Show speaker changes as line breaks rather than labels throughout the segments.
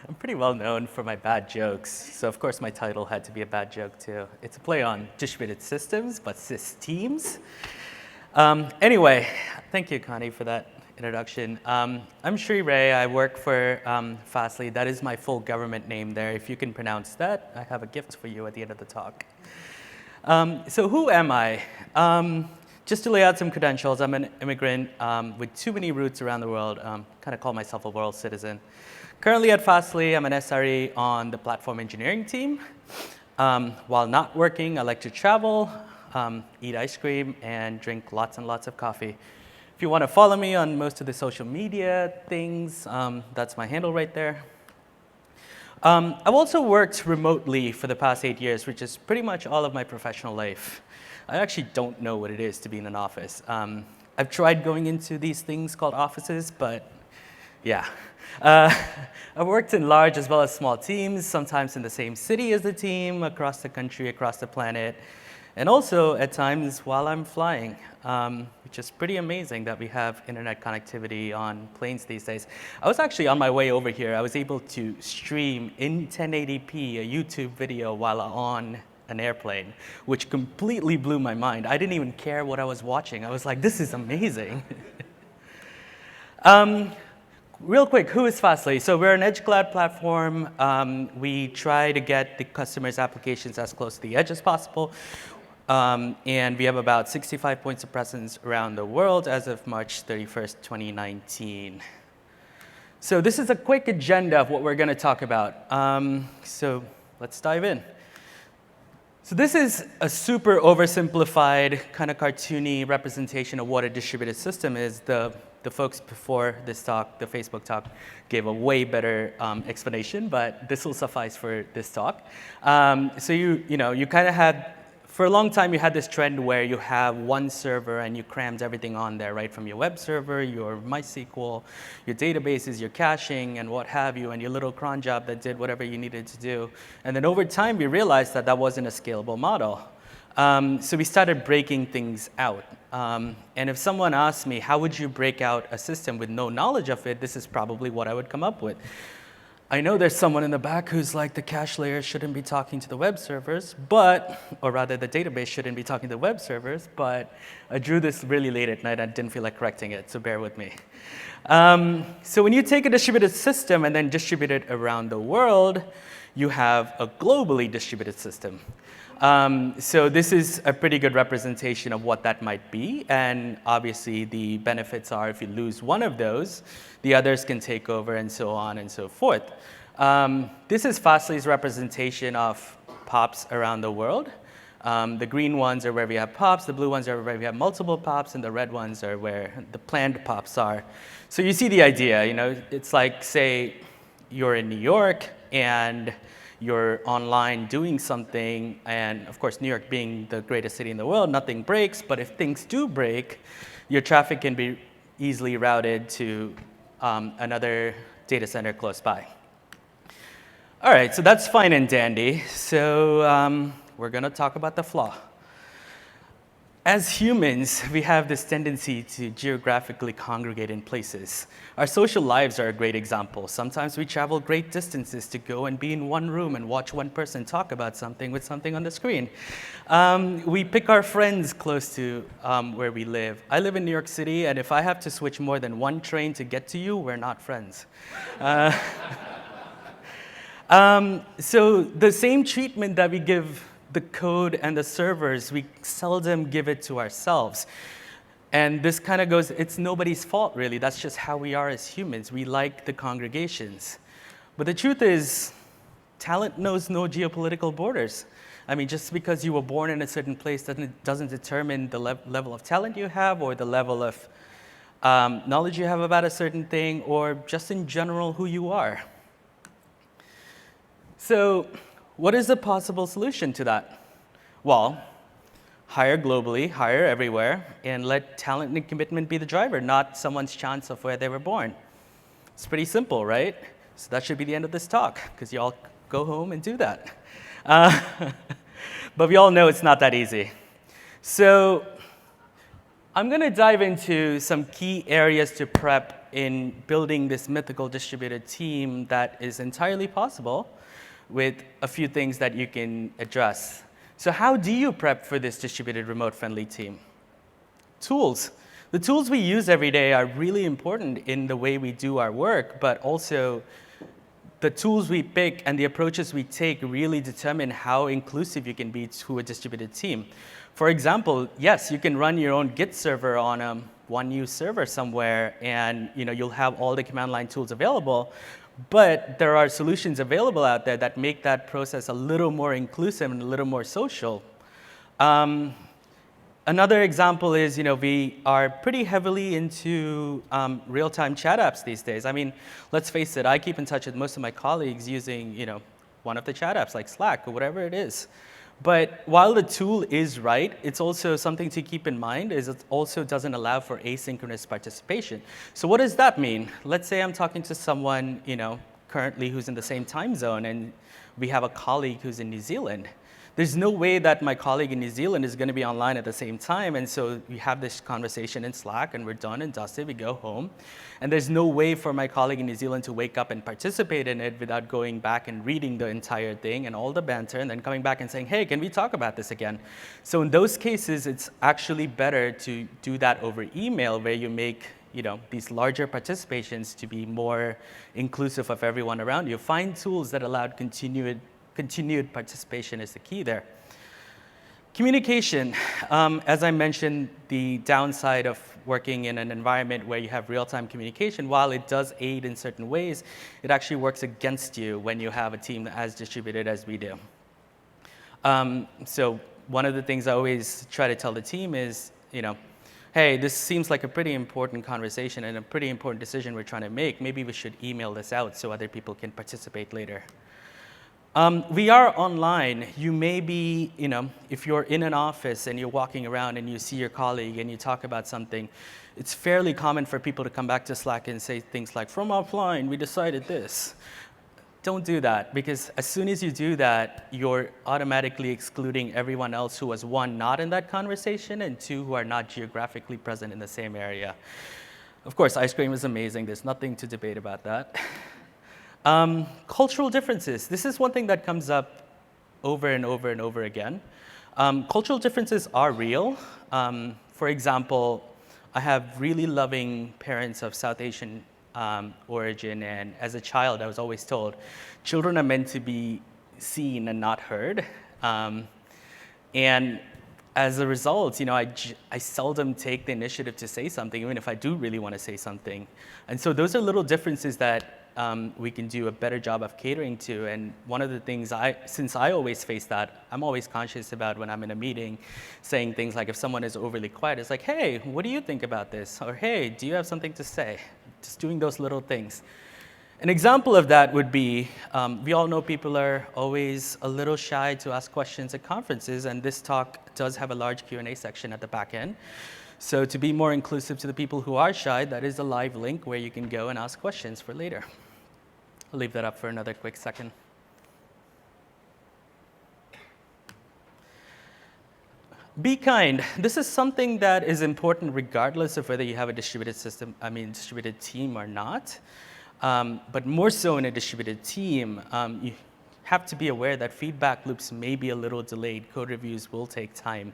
I'm pretty well known for my bad jokes, so of course my title had to be a bad joke too. It's a play on distributed systems, but Sys Teams. Anyway, thank you, Connie, for that introduction. I'm Sri Ray. I work for Fastly. That is my full government name there. If you can pronounce that, I have a gift for you at the end of the talk. So who am I? Just to lay out some credentials, I'm an immigrant with too many roots around the world. Kind of call myself a world citizen. Currently at Fastly, I'm an SRE on the platform engineering team. While not working, I like to travel, eat ice cream, and drink lots and lots of coffee. If you want to follow me on most of the social media things, that's my handle right there. I've also worked remotely for the past 8 years, which is pretty much all of my professional life. I actually don't know what it is to be in an office. I've tried going into these things called offices, but yeah. I've worked in large as well as small teams, sometimes in the same city as the team, across the country, across the planet, and also at times while I'm flying, which is pretty amazing that we have internet connectivity on planes these days. I was actually on my way over here. I was able to stream in 1080p a YouTube video while on an airplane, which completely blew my mind. I didn't even care what I was watching. I was like, this is amazing. Real quick, who is Fastly? So we're an edge cloud platform. We try to get the customer's applications as close to the edge as possible. And we have about 65 points of presence around the world as of March 31st, 2019. So this is a quick agenda of what we're going to talk about. So let's dive in. So this is a super oversimplified, kind of cartoony representation of what a distributed system is. The folks before this talk, the Facebook talk, gave a way better explanation, but this will suffice for this talk. So you kind of had, for a long time, you had this trend where you have one server and you crammed everything on there, right? From your web server, your MySQL, your databases, your caching, and what have you, and your little cron job that did whatever you needed to do. And then over time, we realized that that wasn't a scalable model. So we started breaking things out. And if someone asked me, how would you break out a system with no knowledge of it, this is probably what I would come up with. I know there's someone in the back who's like, the cache layer shouldn't be talking to the web servers, or rather the database shouldn't be talking to the web servers, but I drew this really late at night and didn't feel like correcting it, so bear with me. So when you take a distributed system and then distribute it around the world, you have a globally distributed system. So this is a pretty good representation of what that might be, and obviously the benefits are if you lose one of those, the others can take over and so on and so forth. This is Fastly's representation of POPs around the world. The green ones are where we have POPs, the blue ones are where we have multiple POPs, and the red ones are where the planned POPs are. So you see the idea, it's like, say, you're in New York and you're online doing something, and of course, New York being the greatest city in the world, nothing breaks, but if things do break, your traffic can be easily routed to another data center close by. All right, so that's fine and dandy. So we're going to talk about the flaw. As humans, we have this tendency to geographically congregate in places. Our social lives are a great example. Sometimes we travel great distances to go and be in one room and watch one person talk about something with something on the screen. We pick our friends close to where we live. I live in New York City, and if I have to switch more than one train to get to you, we're not friends. So the same treatment that we give the code and the servers, we seldom give it to ourselves. And this kind of goes, it's nobody's fault, really. That's just how we are as humans. We like the congregations. But the truth is, talent knows no geopolitical borders. I mean, just because you were born in a certain place doesn't determine the level of talent you have or the level of knowledge you have about a certain thing, or just in general who you are. So what is the possible solution to that? Well, hire globally, hire everywhere, and let talent and commitment be the driver, not someone's chance of where they were born. It's pretty simple, right? So that should be the end of this talk, because you all go home and do that. But we all know it's not that easy. So I'm going to dive into some key areas to prep in building this mythical distributed team that is entirely possible with a few things that you can address. So how do you prep for this distributed remote-friendly team? Tools. The tools we use every day are really important in the way we do our work, but also the tools we pick and the approaches we take really determine how inclusive you can be to a distributed team. For example, yes, you can run your own Git server on a one-use server somewhere, and you'll have all the command line tools available, but there are solutions available out there that make that process a little more inclusive and a little more social. Another example is, we are pretty heavily into real-time chat apps these days. I mean, let's face it, I keep in touch with most of my colleagues using, one of the chat apps like Slack or whatever it is. But while the tool is right, it's also something to keep in mind is it also doesn't allow for asynchronous participation. So what does that mean? Let's say I'm talking to someone, currently who's in the same time zone, and we have a colleague who's in New Zealand. There's no way that my colleague in New Zealand is going to be online at the same time, and so we have this conversation in Slack, and we're done and dusted, we go home. And there's no way for my colleague in New Zealand to wake up and participate in it without going back and reading the entire thing and all the banter, and then coming back and saying, hey, can we talk about this again? So in those cases, it's actually better to do that over email, where you make these larger participations to be more inclusive of everyone around you. Find tools that allow continued participation is the key there. Communication. As I mentioned, the downside of working in an environment where you have real-time communication, while it does aid in certain ways, it actually works against you when you have a team as distributed as we do. So one of the things I always try to tell the team is, hey, this seems like a pretty important conversation and a pretty important decision we're trying to make. Maybe we should email this out so other people can participate later. We are online. You may be, if you're in an office and you're walking around and you see your colleague and you talk about something, it's fairly common for people to come back to Slack and say things like, from offline, we decided this. Don't do that, because as soon as you do that, you're automatically excluding everyone else who was, one, not in that conversation, and two, who are not geographically present in the same area. Of course, ice cream is amazing. There's nothing to debate about that. Cultural differences. This is one thing that comes up over and over and over again. Cultural differences are real. For example, I have really loving parents of South Asian origin, and as a child, I was always told, children are meant to be seen and not heard. And as a result, I seldom take the initiative to say something, even if I do really want to say something. And so those are little differences that we can do a better job of catering to. And one of the things, since I always face that, I'm always conscious about when I'm in a meeting saying things like, if someone is overly quiet, it's like, hey, what do you think about this? Or hey, do you have something to say? Just doing those little things. An example of that would be, we all know people are always a little shy to ask questions at conferences, and this talk does have a large Q&A section at the back end. So to be more inclusive to the people who are shy, that is a live link where you can go and ask questions for later. I'll leave that up for another quick second. Be kind. This is something that is important regardless of whether you have a distributed team or not. But more so in a distributed team, you have to be aware that feedback loops may be a little delayed. Code reviews will take time.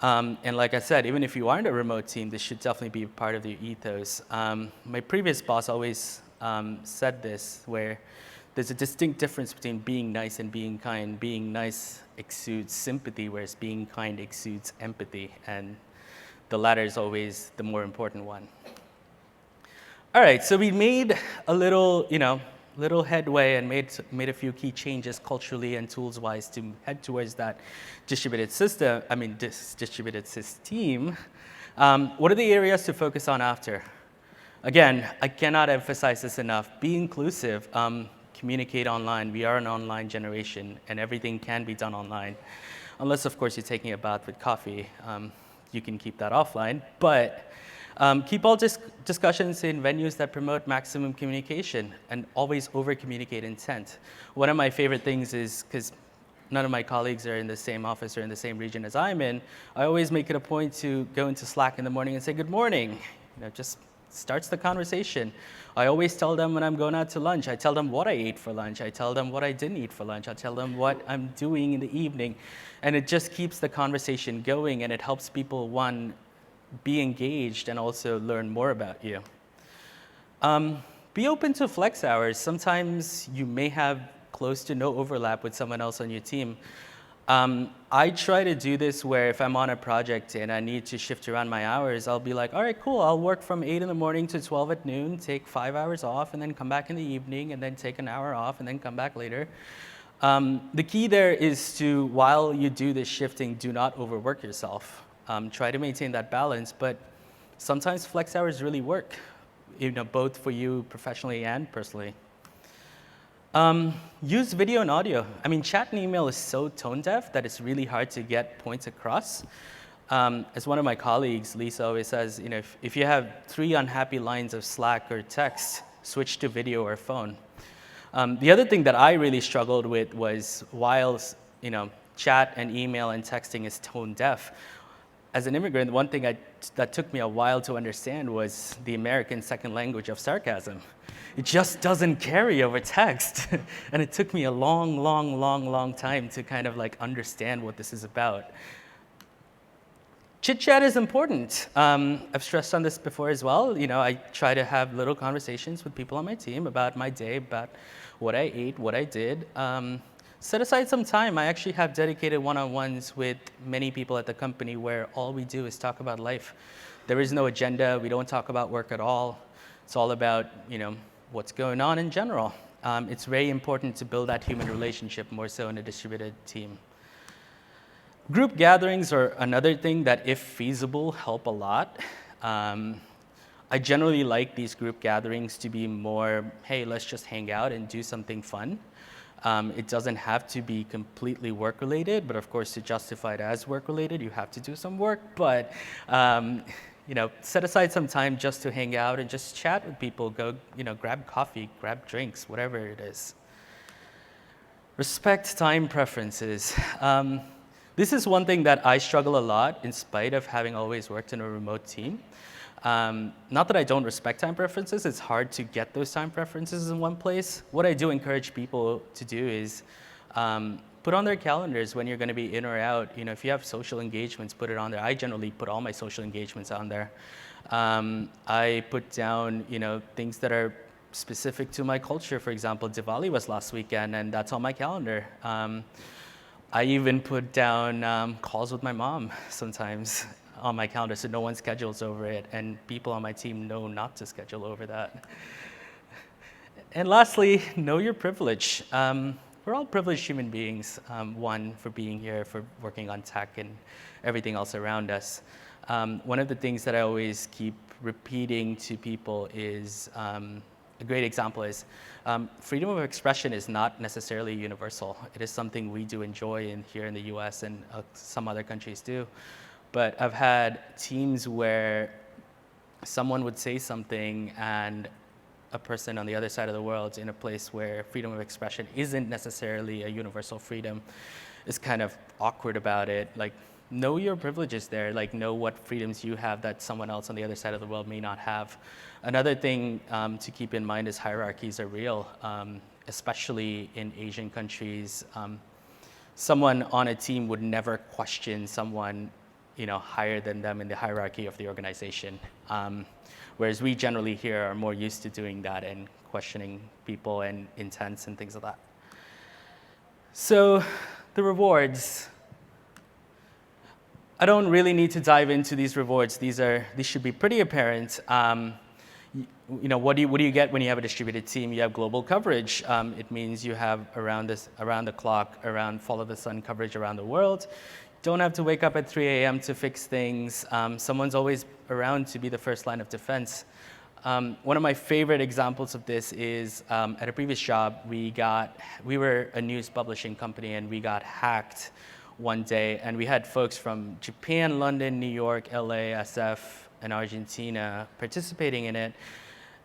And like I said, even if you aren't a remote team, this should definitely be part of your ethos. My previous boss always said this, where there's a distinct difference between being nice and being kind. Being nice exudes sympathy, whereas being kind exudes empathy. And the latter is always the more important one. All right, so we made a little headway and made a few key changes culturally and tools-wise to head towards that distributed Sys team. What are the areas to focus on after? Again, I cannot emphasize this enough. Be inclusive. Communicate online. We are an online generation, and everything can be done online. Unless, of course, you're taking a bath with coffee. You can keep that offline. But keep all discussions in venues that promote maximum communication, and always over-communicate intent. One of my favorite things is, because none of my colleagues are in the same office or in the same region as I'm in, I always make it a point to go into Slack in the morning and say, good morning. Just starts the conversation. I always tell them when I'm going out to lunch, I tell them what I ate for lunch. I tell them what I didn't eat for lunch. I tell them what I'm doing in the evening. And it just keeps the conversation going, and it helps people, one, be engaged and also learn more about you. Be open to flex hours. Sometimes you may have close to no overlap with someone else on your team. I try to do this where if I'm on a project and I need to shift around my hours, I'll be like, all right, cool, I'll work from 8 in the morning to 12 at noon, take 5 hours off, and then come back in the evening, and then take an hour off, and then come back later. The key there is to, while you do this shifting, do not overwork yourself. Try to maintain that balance, but sometimes flex hours really work, both for you professionally and personally. Use video and audio. I mean, chat and email is so tone deaf that it's really hard to get points across. As one of my colleagues, Lisa, always says, if you have 3 unhappy lines of Slack or text, switch to video or phone. The other thing that I really struggled with was while chat and email and texting is tone deaf, as an immigrant, one thing that took me a while to understand was the American second language of sarcasm. It just doesn't carry over text. And it took me a long time to kind of understand what this is about. Chit chat is important. I've stressed on this before as well. I try to have little conversations with people on my team about my day, about what I ate, what I did. Set aside some time. I actually have dedicated one-on-ones with many people at the company where all we do is talk about life. There is no agenda. We don't talk about work at all. It's all about, what's going on in general. It's very important to build that human relationship more so in a distributed team. Group gatherings are another thing that, if feasible, help a lot. I generally like these group gatherings to be more, hey, let's just hang out and do something fun. It doesn't have to be completely work-related, but of course, to justify it as work-related, you have to do some work. But set aside some time just to hang out and just chat with people. Go, grab coffee, grab drinks, whatever it is. Respect time preferences. This is one thing that I struggle a lot, in spite of having always worked in a remote team. Not that I don't respect time preferences, it's hard to get those time preferences in one place. What I do encourage people to do is put on their calendars when you're going to be in or out. If you have social engagements, put it on there. I generally put all my social engagements on there. I put down things that are specific to my culture. For example, Diwali was last weekend, and that's on my calendar. I even put down calls with my mom sometimes on my calendar, so no one schedules over it, and people on my team know not to schedule over that. And lastly, know your privilege. We're all privileged human beings, one, for being here, for working on tech and everything else around us. One of the things that I always keep repeating to people is, a great example is, freedom of expression is not necessarily universal. It is something we do enjoy here in the US, and some other countries do. But I've had teams where someone would say something and a person on the other side of the world, in a place where freedom of expression isn't necessarily a universal freedom, is kind of awkward about it. Know your privileges there. Know what freedoms you have that someone else on the other side of the world may not have. Another thing to keep in mind is hierarchies are real, especially in Asian countries. Someone on a team would never question someone higher than them in the hierarchy of the organization. Whereas we generally here are more used to doing that and questioning people and intents and things like that. So the rewards. I don't really need to dive into these rewards. These should be pretty apparent. What do you get when you have a distributed team? You have global coverage. It means you have around the clock, follow the sun coverage around the world. Don't have to wake up at 3 a.m. to fix things. Someone's always around to be the first line of defense. One of my favorite examples of this is at a previous job, we were a news publishing company, and we got hacked one day, and we had folks from Japan, London, New York, LA, SF, and Argentina participating in it.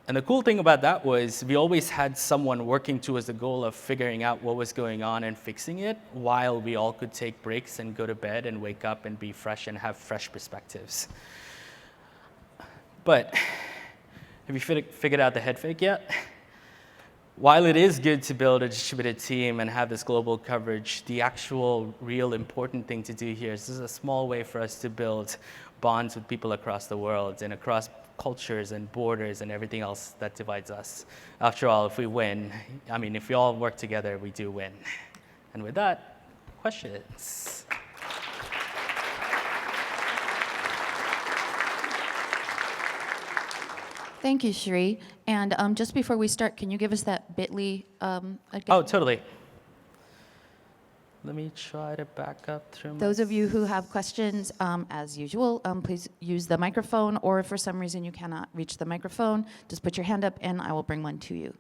And the cool thing about that was we always had someone working towards the goal of figuring out what was going on and fixing it, while we all could take breaks and go to bed and wake up and be fresh and have fresh perspectives. But Have you figured out the head fake yet? While it is good to build a distributed team and have this global coverage, the actual real important thing to do here is this is a small way for us to build bonds with people across the world and across cultures and borders and everything else that divides us. After all, if we win, I mean, if we all work together, we do win. And with that, questions?
Thank you, Shri. And just before we start, can you give us that bit.ly again?
Oh, totally. Let me try to back up through
Those of you who have questions, as usual, please use the microphone, or if for some reason you cannot reach the microphone, just put your hand up and I will bring one to you.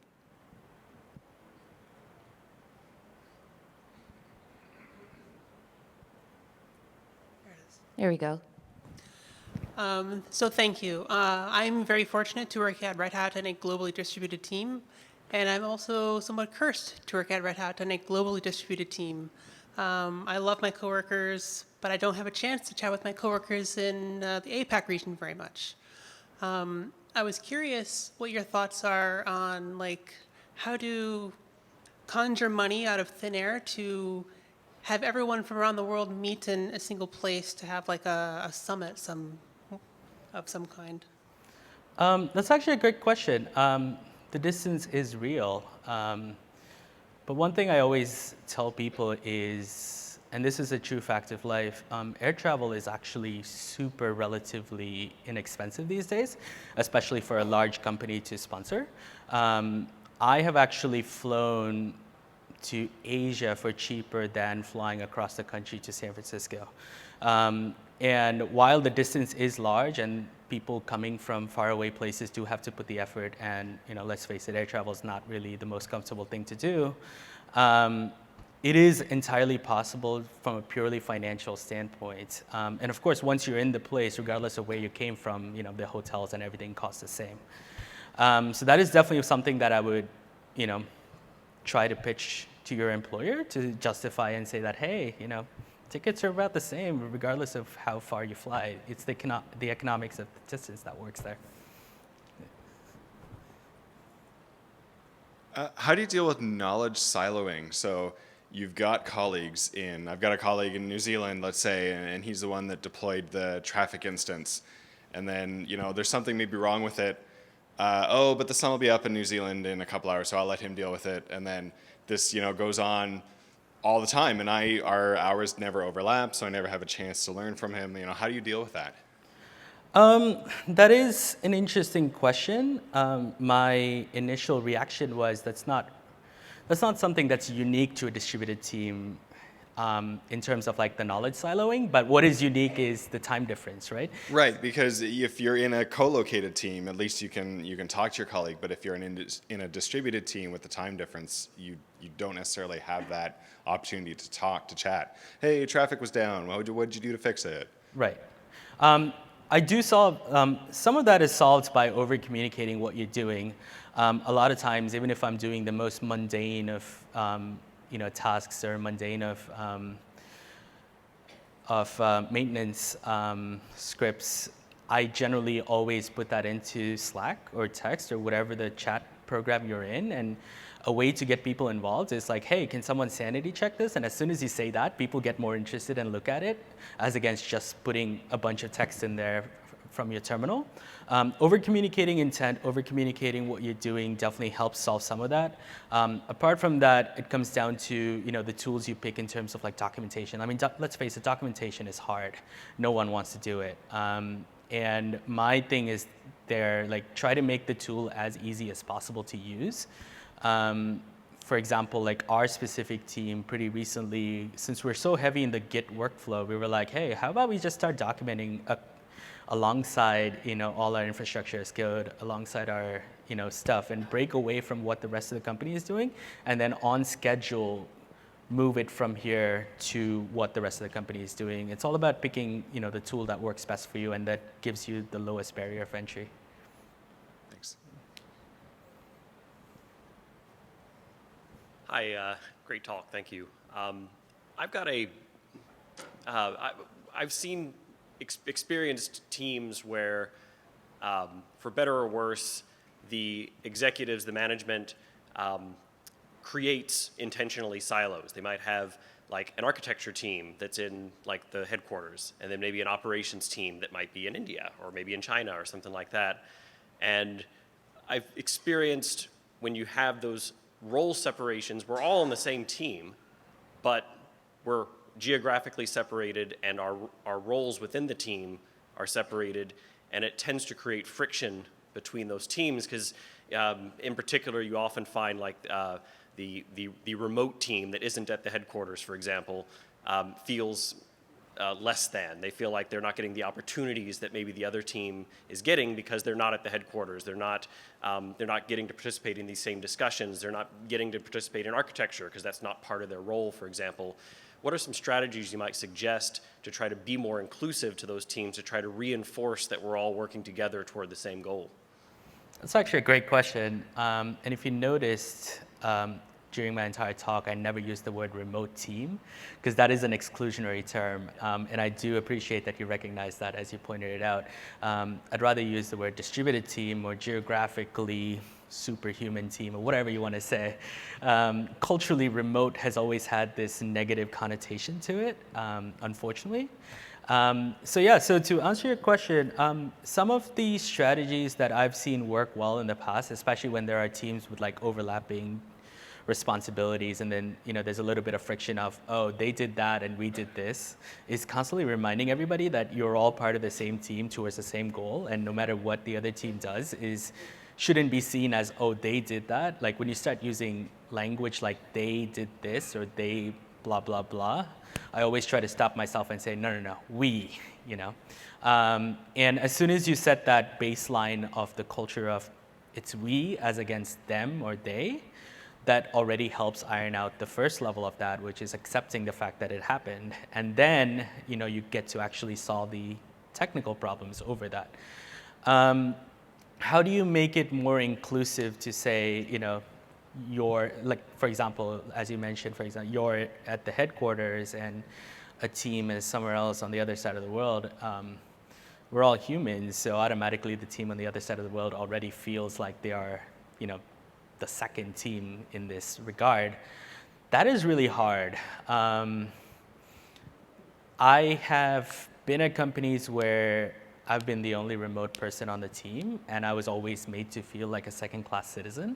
There we go.
So thank you. I'm very fortunate to work at Red Hat in a globally distributed team, and I'm also somewhat cursed to work at Red Hat in a globally distributed team. I love my coworkers, but I don't have a chance to chat with my coworkers in the APAC region very much. I was curious what your thoughts are on how to conjure money out of thin air to have everyone from around the world meet in a single place to have a summit of some kind.
That's actually a great question. The distance is real. But one thing I always tell people is, and this is a true fact of life, air travel is actually super relatively inexpensive these days, especially for a large company to sponsor. I have actually flown to Asia for cheaper than flying across the country to San Francisco. And while the distance is large and people coming from faraway places do have to put the effort, and let's face it, air travel is not really the most comfortable thing to do, it is entirely possible from a purely financial standpoint. And of course, once you're in the place, regardless of where you came from, the hotels and everything cost the same. So that is definitely something that I would, try to pitch to your employer to justify and say that, hey, tickets are about the same regardless of how far you fly. It's the economics of the distance that works there.
How do you deal with knowledge siloing? So you've got colleagues I've got a colleague in New Zealand, let's say, and he's the one that deployed the traffic instance. And then, there's something maybe wrong with it. But the sun will be up in New Zealand in a couple hours, so I'll let him deal with it. And then this, goes on all the time, and our hours never overlap, so I never have a chance to learn from him. How do you deal with that?
That is an interesting question. My initial reaction was that's not something that's unique to a distributed team in terms of the knowledge siloing, but what is unique is the time difference, right?
Right, because if you're in a co-located team, at least you can talk to your colleague. But if you're in a distributed team with the time difference, you don't necessarily have that opportunity to talk, to chat. Hey, traffic was down. What did you do to fix it?
Right. I do solve some of that is solved by over communicating what you're doing. A lot of times, even if I'm doing the most mundane of tasks or mundane of maintenance scripts, I generally always put that into Slack or text or whatever the chat program you're in. And a way to get people involved is hey, can someone sanity check this? And as soon as you say that, people get more interested and look at it, as against just putting a bunch of text in there from your terminal. Over-communicating intent, over-communicating what you're doing definitely helps solve some of that. Apart from that, it comes down to the tools you pick in terms of documentation. I mean, let's face it, documentation is hard. No one wants to do it. And my thing is try to make the tool as easy as possible to use. For example, our specific team pretty recently, since we're so heavy in the Git workflow, we were hey, how about we just start documenting alongside all our infrastructure as code, alongside our stuff, and break away from what the rest of the company is doing, and then on schedule move it from here to what the rest of the company is doing. It's all about picking the tool that works best for you and that gives you the lowest barrier of entry.
Thanks.
Hi, great talk, thank you. I've seen experienced teams where, for better or worse, the executives, the management, creates intentionally silos. They might have like an architecture team that's in like the headquarters, and then maybe an operations team that might be in India or maybe in China or something like that. And I've experienced when you have those role separations, we're all on the same team, but we're geographically separated and our roles within the team are separated, and it tends to create friction between those teams because in particular you often find like the remote team that isn't at the headquarters, for example, feels less than. They feel like they're not getting the opportunities that maybe the other team is getting because they're not at the headquarters. They're not getting to participate in these same discussions. They're not getting to participate in architecture because that's not part of their role, for example. What are some strategies you might suggest to try to be more inclusive to those teams, to try to reinforce that we're all working together toward the same goal?
That's actually a great question. And if you noticed, during my entire talk, I never used the word remote team, because that is an exclusionary term. And I do appreciate that you recognize that, as you pointed it out. I'd rather use the word distributed team or geographically superhuman team or whatever you want to say. Culturally, remote has always had this negative connotation to it, unfortunately. So to answer your question, some of the strategies that I've seen work well in the past, especially when there are teams with like overlapping responsibilities, and then there's a little bit of friction of, oh, they did that and we did this, is constantly reminding everybody that you're all part of the same team towards the same goal, and no matter what the other team does shouldn't be seen as, oh, they did that. Like when you start using language like they did this or they blah, blah, blah, I always try to stop myself and say, no, we, And as soon as you set that baseline of the culture of it's we as against them or they, that already helps iron out the first level of that, which is accepting the fact that it happened. And then, you get to actually solve the technical problems over that. How do you make it more inclusive to say, you're, like, for example, as you mentioned, you're at the headquarters and a team is somewhere else on the other side of the world. We're all humans, so automatically the team on the other side of the world already feels like they are, the second team in this regard. That is really hard. I have been at companies where I've been the only remote person on the team, and I was always made to feel like a second-class citizen.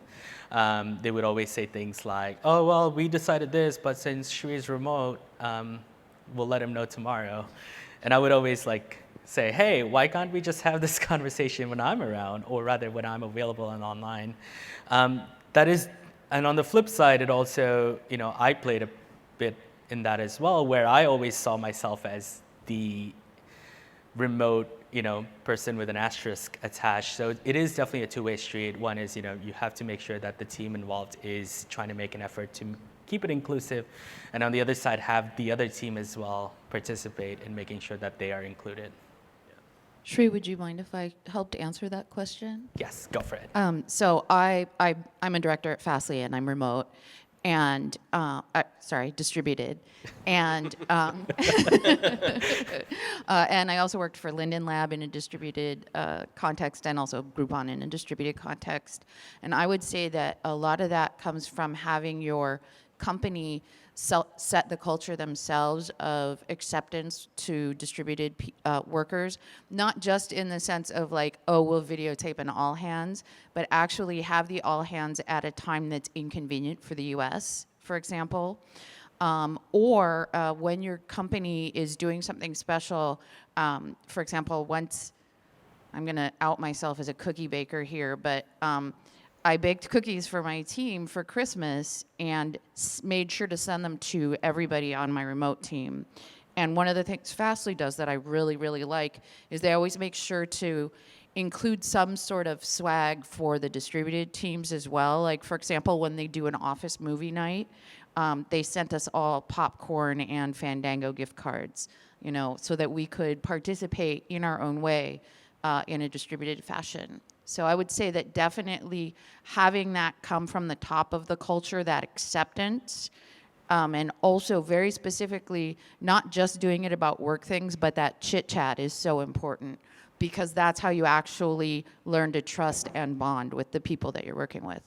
They would always say things like, oh, well, we decided this, but since Sri is remote, we'll let him know tomorrow. And I would always say, hey, why can't we just have this conversation when I'm around, or rather when I'm available and online? And on the flip side, it also, I played a bit in that as well, where I always saw myself as the remote, person with an asterisk attached. So it is definitely a two-way street. One is, you have to make sure that the team involved is trying to make an effort to keep it inclusive. And on the other side, have the other team as well participate in making sure that they are included.
Shri, would you mind if I helped answer that question?
Yes, go for it.
So I'm a director at Fastly, and I'm remote, and distributed, and and I also worked for Linden Lab in a distributed context, and also Groupon in a distributed context. And I would say that a lot of that comes from having your company set the culture themselves of acceptance to distributed workers, not just in the sense of like, oh, we'll videotape an all hands, but actually have the all hands at a time that's inconvenient for the US, for example. Or when your company is doing something special, for example, once, I'm gonna out myself as a cookie baker here, but I baked cookies for my team for Christmas and made sure to send them to everybody on my remote team. And one of the things Fastly does that I really, really like is they always make sure to include some sort of swag for the distributed teams as well. Like, for example, when they do an office movie night, they sent us all popcorn and Fandango gift cards, so that we could participate in our own way in a distributed fashion. So I would say that definitely having that come from the top of the culture, that acceptance, and also very specifically not just doing it about work things, but that chit chat is so important. because that's how you actually learn to trust and bond with the people that you're working with.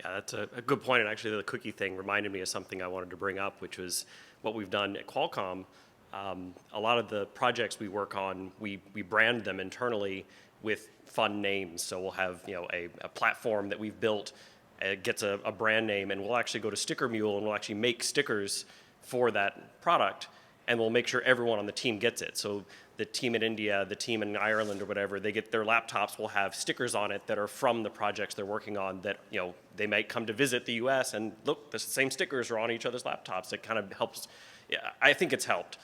Yeah, that's a good point. And actually, the cookie thing reminded me of something I wanted to bring up, which was what we've done at Qualcomm. A lot of the projects we work on, we brand them internally with fun names. So we'll have a platform that we've built gets a brand name, and we'll actually go to Sticker Mule and we'll actually make stickers for that product, and we'll make sure everyone on the team gets it. So the team in India, the team in Ireland or whatever, they get their laptops will have stickers on it that are from the projects they're working on that, they might come to visit the US and look, the same stickers are on each other's laptops. It kind of helps. Yeah, I think it's helped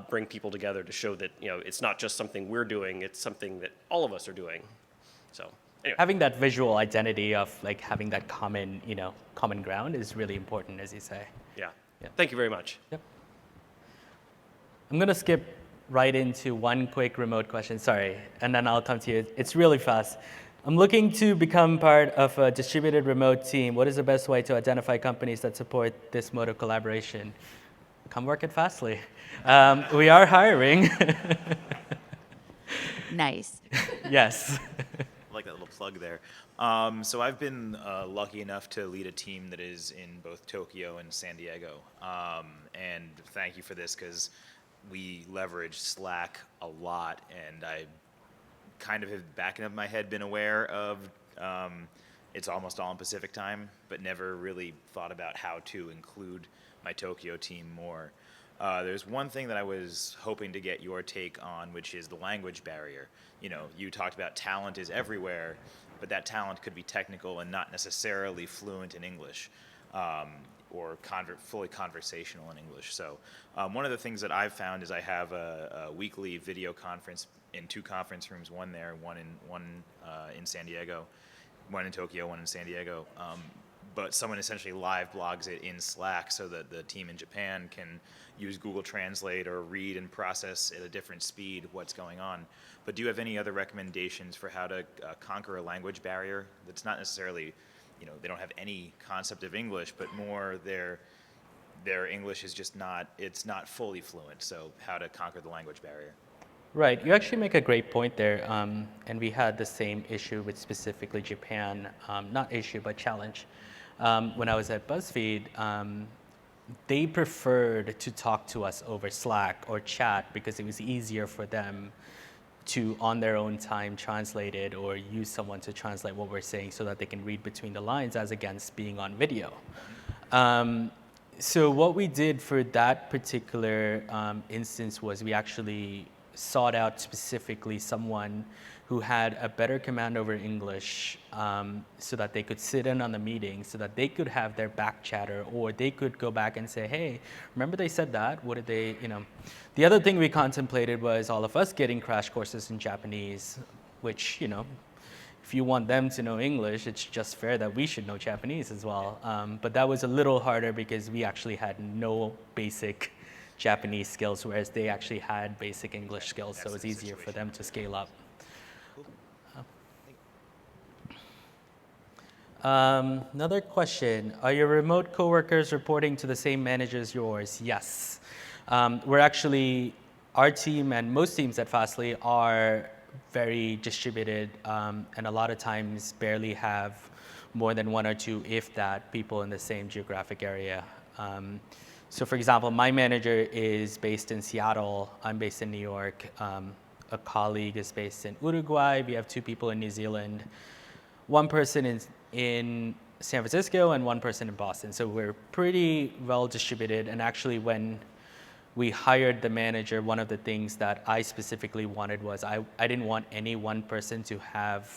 bring people together to show that, it's not just something we're doing, it's something that all of us are doing. So anyway.
Having that visual identity of like having that common ground is really important, as you say.
Yeah.
Yeah.
Thank you very much.
Yep. I'm going to skip right into one quick remote question, sorry, and then I'll come to you. It's really fast. I'm looking to become part of a distributed remote team. What is the best way to identify companies that support this mode of collaboration? Come work at Fastly. We are hiring.
Nice.
Yes.
I like that little plug there. So I've been lucky enough to lead a team that is in both Tokyo and San Diego. And thank you for this, because we leverage Slack a lot, and I kind of have back of my head been aware of it's almost all in Pacific time, but never really thought about how to include my Tokyo team more. There's one thing that I was hoping to get your take on, which is the language barrier. You talked about talent is everywhere, but that talent could be technical and not necessarily fluent in English, or fully conversational in English. So one of the things that I've found is I have a weekly video conference in 2 conference rooms, one there, one in San Diego, one in Tokyo, one in San Diego. But someone essentially live blogs it in Slack so that the team in Japan can use Google Translate or read and process at a different speed what's going on. But do you have any other recommendations for how to conquer a language barrier that's not necessarily, they don't have any concept of English, but more their English is just not fully fluent. So how to conquer the language barrier?
Right. You actually make a great point there. And we had the same issue with specifically Japan, not issue, but challenge. When I was at BuzzFeed, they preferred to talk to us over Slack or chat because it was easier for them to, on their own time, translate it or use someone to translate what we're saying so that they can read between the lines as against being on video. So what we did for that particular instance was we actually sought out specifically someone who had a better command over English so that they could sit in on the meeting, so that they could have their back chatter, or they could go back and say, hey, remember they said that? What did they, The other thing we contemplated was all of us getting crash courses in Japanese, which, if you want them to know English, it's just fair that we should know Japanese as well. But that was a little harder because we actually had no basic Japanese skills, whereas they actually had basic English skills, so it was easier for them to scale up. Another question, are your remote coworkers reporting to the same manager as yours? Yes. We're actually, our team and most teams at Fastly are very distributed and a lot of times barely have more than 1 or 2, if that, people in the same geographic area. So for example, my manager is based in Seattle, I'm based in New York, a colleague is based in Uruguay, we have 2 people in New Zealand, 1 person in San Francisco and 1 person in Boston. So we're pretty well distributed, and actually when we hired the manager, one of the things that I specifically wanted was I didn't want any one person to have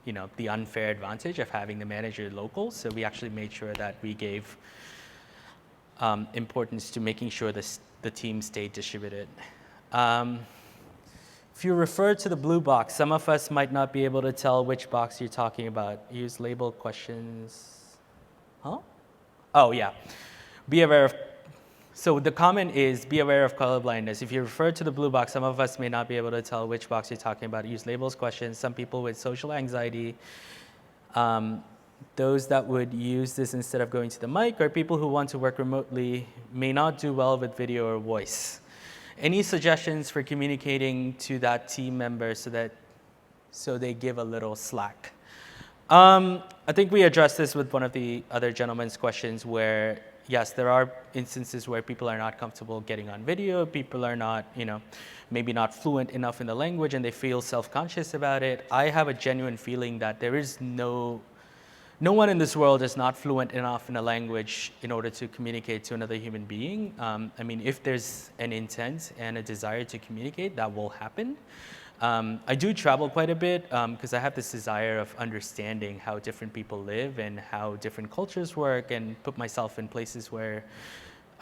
the unfair advantage of having the manager local, so we actually made sure that we gave importance to making sure the team stayed distributed. If you refer to the blue box, some of us might not be able to tell which box you're talking about. Use label questions. Huh? Oh, yeah. Be aware of. So the comment is, be aware of colorblindness. If you refer to the blue box, some of us may not be able to tell which box you're talking about. Use labels questions. Some people with social anxiety, those that would use this instead of going to the mic, or people who want to work remotely may not do well with video or voice. Any suggestions for communicating to that team member so they give a little slack? I think we addressed this with one of the other gentlemen's questions where, yes, there are instances where people are not comfortable getting on video, people are not, maybe not fluent enough in the language and they feel self-conscious about it. I have a genuine feeling that there is no one in this world is not fluent enough in a language in order to communicate to another human being. I mean, if there's an intent and a desire to communicate, that will happen. I do travel quite a bit because I have this desire of understanding how different people live and how different cultures work and put myself in places where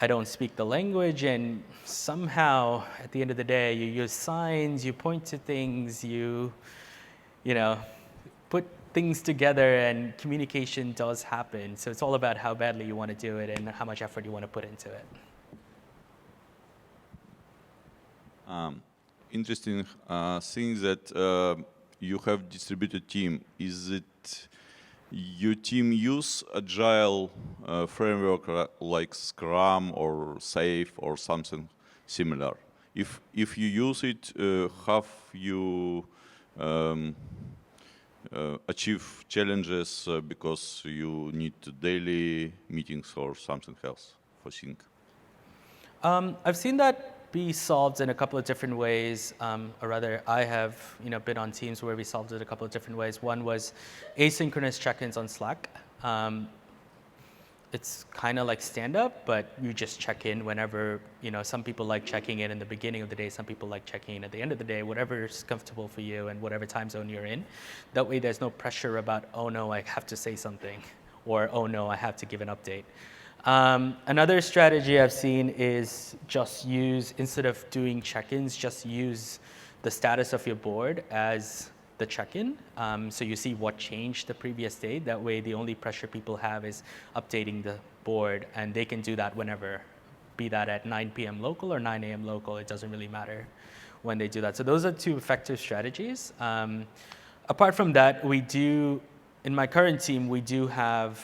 I don't speak the language, and somehow at the end of the day you use signs, you point to things, you put things together, and communication does happen. So it's all about how badly you want to do it and how much effort you want to put into it.
Interesting thing that you have distributed team. Is it your team use agile framework like Scrum or Safe or something similar? If you use it, have you achieve challenges because you need daily meetings or something else for sync?
I've seen that be solved in a couple of different ways, or rather I have been on teams where we solved it a couple of different ways. One was asynchronous check-ins on Slack. It's kind of like stand-up, but you just check in whenever, some people like checking in the beginning of the day, some people like checking in at the end of the day, whatever's comfortable for you and whatever time zone you're in. That way there's no pressure about, oh no, I have to say something, or oh no, I have to give an update. Another strategy I've seen is just instead of doing check-ins, just use the status of your board as the check-in. So you see what changed the previous day. That way the only pressure people have is updating the board, and they can do that whenever, be that at 9 p.m. local or 9 a.m. local. It doesn't really matter when they do that. So those are two effective strategies. Apart from that, in my current team, we do have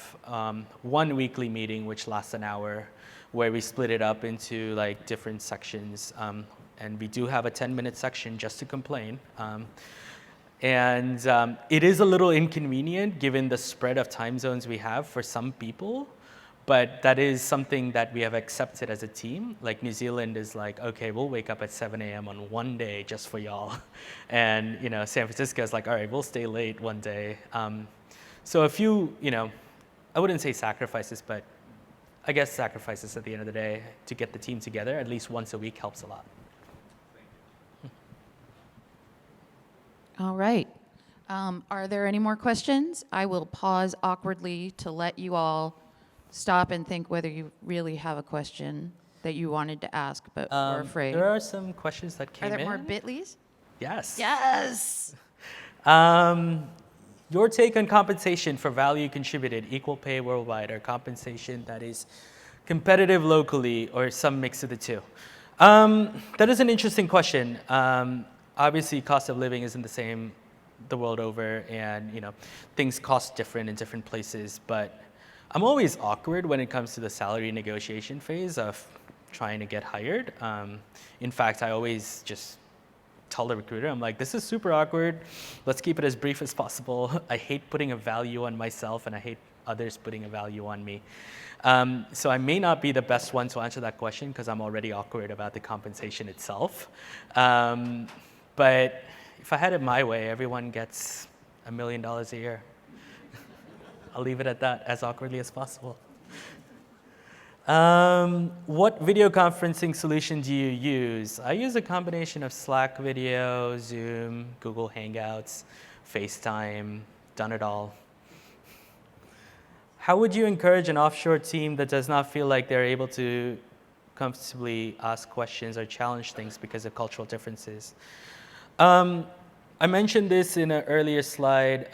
one weekly meeting which lasts an hour, where we split it up into like different sections, and we do have a 10-minute section just to complain. It is a little inconvenient given the spread of time zones we have for some people, but that is something that we have accepted as a team. Like New Zealand is like, okay, we'll wake up at 7 a.m. on one day just for y'all. And San Francisco is like, all right, we'll stay late one day. So a few, I wouldn't say sacrifices, but I guess sacrifices at the end of the day to get the team together at least once a week helps a lot.
All right. Are there any more questions? I will pause awkwardly to let you all stop and think whether you really have a question that you wanted to ask but were afraid.
There are some questions that came in.
Are there more Bitleys?
Yes.
Yes.
Your take on compensation for value contributed, equal pay worldwide, or compensation that is competitive locally, or some mix of the two? That is an interesting question. Obviously, cost of living isn't the same the world over, and things cost different in different places. But I'm always awkward when it comes to the salary negotiation phase of trying to get hired. In fact, I always just tell the recruiter, I'm like, this is super awkward. Let's keep it as brief as possible. I hate putting a value on myself, and I hate others putting a value on me. So I may not be the best one to answer that question because I'm already awkward about the compensation itself. But if I had it my way, everyone gets $1 million a year. I'll leave it at that, as awkwardly as possible. What video conferencing solution do you use? I use a combination of Slack video, Zoom, Google Hangouts, FaceTime, done it all. How would you encourage an offshore team that does not feel like they're able to comfortably ask questions or challenge things because of cultural differences? I mentioned this in an earlier slide.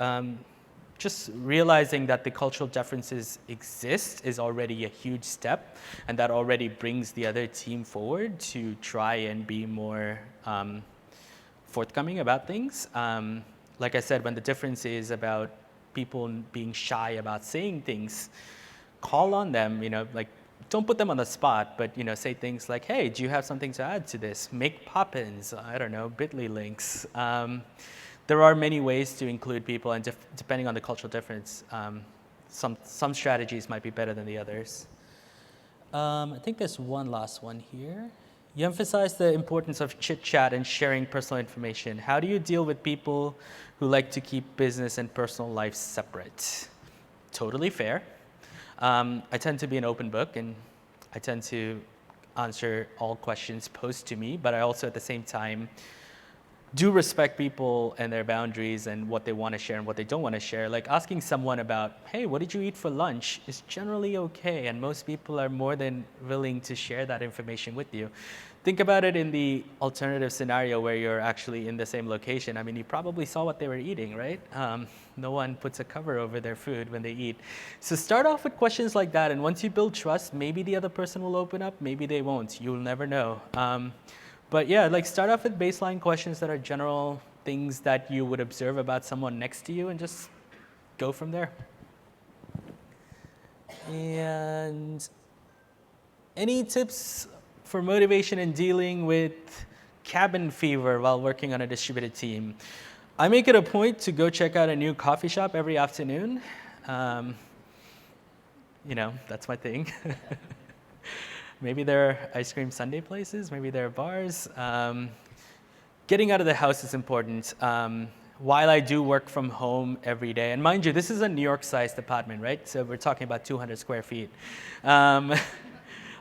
Just realizing that the cultural differences exist is already a huge step, and that already brings the other team forward to try and be more forthcoming about things. Like I said, when the difference is about people being shy about saying things, call on them, like don't put them on the spot, but say things like, hey, do you have something to add to this? Make pop-ins, I don't know, bit.ly links. There are many ways to include people, and depending on the cultural difference, some strategies might be better than the others. I think there's one last one here. You emphasize the importance of chit-chat and sharing personal information. How do you deal with people who like to keep business and personal life separate? Totally fair. I tend to be an open book, and I tend to answer all questions posed to me, but I also at the same time do respect people and their boundaries and what they want to share and what they don't want to share. Like asking someone about, hey, what did you eat for lunch is generally okay, and most people are more than willing to share that information with you. Think about it in the alternative scenario where you're actually in the same location. I mean, you probably saw what they were eating, right? No one puts a cover over their food when they eat. So start off with questions like that, and once you build trust, maybe the other person will open up, maybe they won't. You'll never know. But yeah, like start off with baseline questions that are general things that you would observe about someone next to you, and just go from there. And any tips for motivation in dealing with cabin fever while working on a distributed team? I make it a point to go check out a new coffee shop every afternoon. That's my thing. Maybe there are ice cream sundae places, maybe there are bars. Getting out of the house is important. While I do work from home every day, and mind you, this is a New York-sized apartment, right? So we're talking about 200 square feet.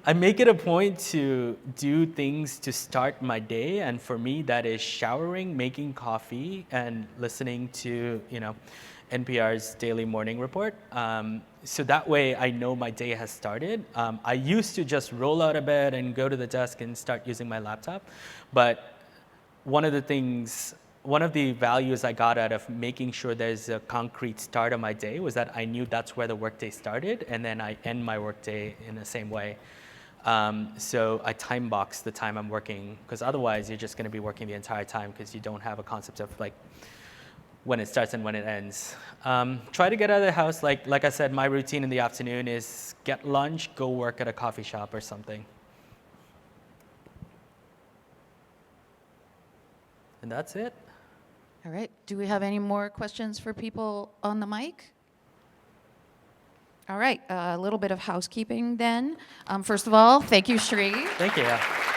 I make it a point to do things to start my day, and for me, that is showering, making coffee, and listening to, NPR's daily morning report. So that way I know my day has started. I used to just roll out of bed and go to the desk and start using my laptop. But one of the values I got out of making sure there's a concrete start of my day was that I knew that's where the workday started, and then I end my workday in the same way. So I time box the time I'm working, because otherwise you're just going to be working the entire time because you don't have a concept of like when it starts and when it ends. Try to get out of the house. Like I said, my routine in the afternoon is get lunch, go work at a coffee shop or something. And that's it.
All right. Do we have any more questions for people on the mic? All right. A little bit of housekeeping then. First of all, thank you, Sri.
Thank you.